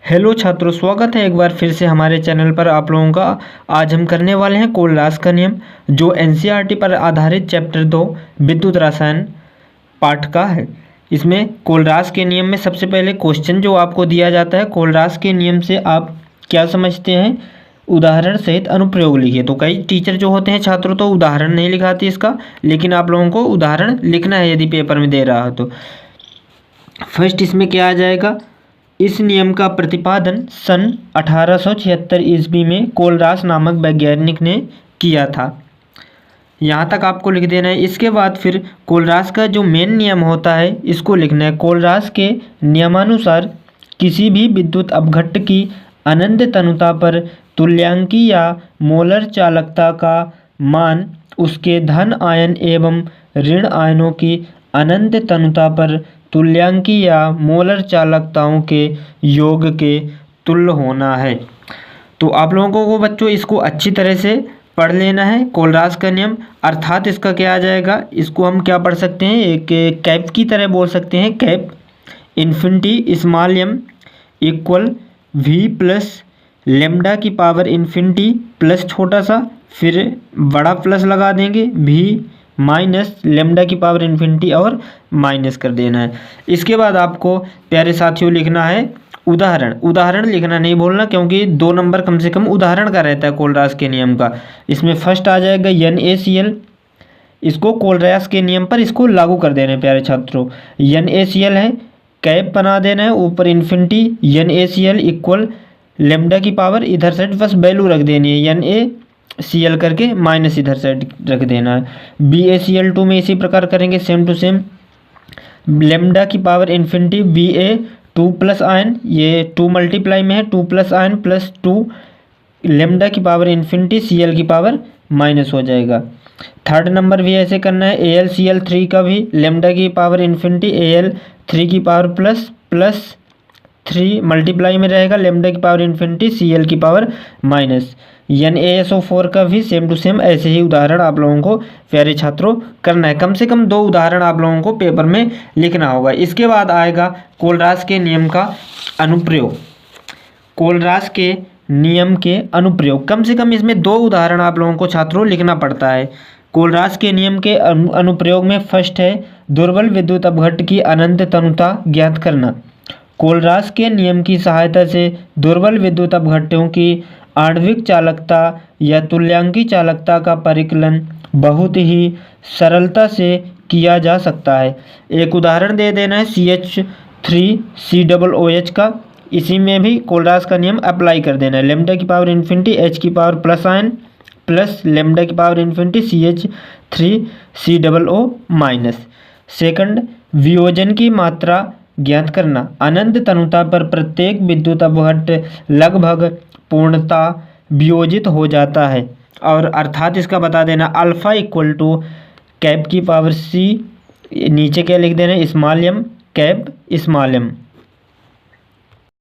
Hello छात्रों, स्वागत है एक बार फिर से हमारे चैनल पर आप लोगों का। आज हम करने वाले हैं कोलरास का नियम, जो एनसीईआरटी पर आधारित चैप्टर 2 विद्युत रसायन पाठ का है। इसमें कोलरास के नियम में सबसे पहले क्वेश्चन जो आपको दिया जाता है, कोलरास के नियम से आप क्या समझते हैं, उदाहरण सहित अनुप्रयोग लिखिए। तो कई टीचर जो होते हैं छात्रों तो उदाहरण नहीं लिखाते इसका, लेकिन आप लोगों को उदाहरण लिखना है यदि पेपर में दे रहा हो तो। फर्स्ट इसमें क्या आ जाएगा, इस नियम का प्रतिपादन सन 1876 ईस्वी में कोलरास नामक वैज्ञानिक ने किया था। यहाँ तक आपको लिख देना है। इसके बाद फिर कोलरास का जो मेन नियम होता है इसको लिखना है। कोलरास के नियमानुसार किसी भी विद्युत अपघट्ट की अनंत तनुता पर तुल्यांकी या मोलर चालकता का मान उसके धन आयन एवं ऋण आयनों की अनंत तनुता पर तुल्यांकी या मोलर चालकताओं के योग के तुल्य होना है। तो आप लोगों को बच्चों इसको अच्छी तरह से पढ़ लेना है। कोलरास का नियम अर्थात इसका क्या आ जाएगा, इसको हम क्या पढ़ सकते हैं, एक कैप की तरह बोल सकते हैं। Cap infinity small M equal V plus lambda की पावर इन्फिनिटी प्लस छोटा सा, फिर बड़ा प्लस लगा देंगे वी माइनस लेमडा की पावर इन्फिनिटी और माइनस कर देना है। इसके बाद आपको प्यारे साथियों लिखना है उदाहरण। उदाहरण लिखना नहीं भूलना, क्योंकि 2 नंबर कम से कम उदाहरण का रहता है कोलरास के नियम का। इसमें फर्स्ट आ जाएगा NaCl। इसको कोलरास के नियम पर इसको लागू कर देना है प्यारे छात्रों। NaCl है, कैप बना देना है, ऊपर इन्फिनिटी NaCl इक्वल लेमडा की पावर, इधर साइड बस वैल्यू रख देनी है NaCl करके, माइनस इधर साइड रख देना है। BaCl2 में इसी प्रकार करेंगे, सेम टू सेम। लेमडा की power infinity Ba2 plus ion, ये 2 मल्टीप्लाई में है, 2 प्लस आयन प्लस 2 लेमडा की पावर इन्फिनिटी Cl की पावर माइनस हो जाएगा। थर्ड नंबर भी ऐसे करना है। AlCl3 का भी लेमडा की पावर इन्फिनिटी Al3 की पावर प्लस 3 मल्टीप्लाई में रहेगा, लेमडा की पावर इन्फिनिटी Cl की पावर माइनस। NaSO4 का भी सेम टू सेम ऐसे ही उदाहरण आप लोगों को प्यारे छात्रों करना है। कम से कम 2 उदाहरण आप लोगों को पेपर में लिखना होगा। इसके बाद आएगा कोलरास के नियम का अनुप्रयोग। कोलरास के नियम के अनुप्रयोग, कम से कम इसमें 2 उदाहरण आप लोगों को छात्रों लिखना पड़ता है। कोलरास के नियम के अनुप्रयोग में फर्स्ट है दुर्बल विद्युत अपघट्ट की अनंत तनुता ज्ञात करना। कोलरास के नियम की सहायता से दुर्बल विद्युत अपघट्टों की आणविक चालकता या तुल्यांकी चालकता का परिकलन बहुत ही सरलता से किया जा सकता है। एक उदाहरण दे देना है CH3COOH का। इसी में भी कोलरास का नियम अप्लाई कर देना है। लेमडा की पावर इन्फिनिटी H की power plus ion plus lambda की power infinity CH3COO minus. Second, वियोजन की मात्रा ज्ञात करना। अनंत तनुता पर प्रत्येक विद्युत अपघट्ट लगभग पूर्णता वियोजित हो जाता है, और अर्थात इसका बता देना अल्फा इक्वल टू कैप की पावर C, नीचे क्या लिख देना small m cap small m।